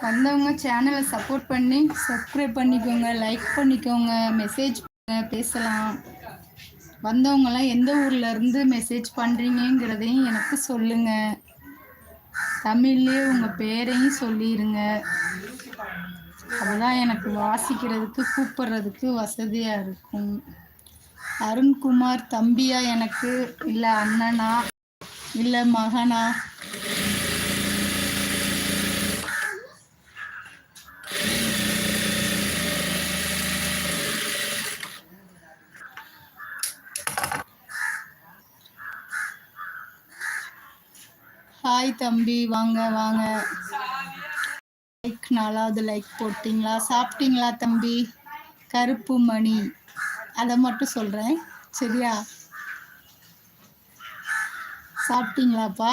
வந்தவங்க சேனலை சப்போர்ட் பண்ணி சப்ஸ்கிரைப் பண்ணிக்கோங்க, லைக் பண்ணிக்கோங்க, மெசேஜ் பேசலாம். வந்தவங்கலாம் எந்த ஊர்ல இருந்து மெசேஜ் பண்ணுறீங்கிறதையும் எனக்கு சொல்லுங்கள். தமிழ்லேயே உங்கள் பேரையும் சொல்லிடுங்க. அதுதான் எனக்கு வாசிக்கிறதுக்கு கூப்பிட்றதுக்கு வசதியாக இருக்கும். அருண்குமார் தம்பியா எனக்கு, இல்லை அண்ணனா, இல்லை மகனா? ஹாய் தம்பி, வாங்க வாங்க. லைக் 4வது லைக் போட்டிங்களா? சாப்பிட்டீங்களா தம்பி? கருப்பு மணி, அதை மட்டும் சொல்கிறேன் சரியா? சாப்பிட்டீங்களாப்பா?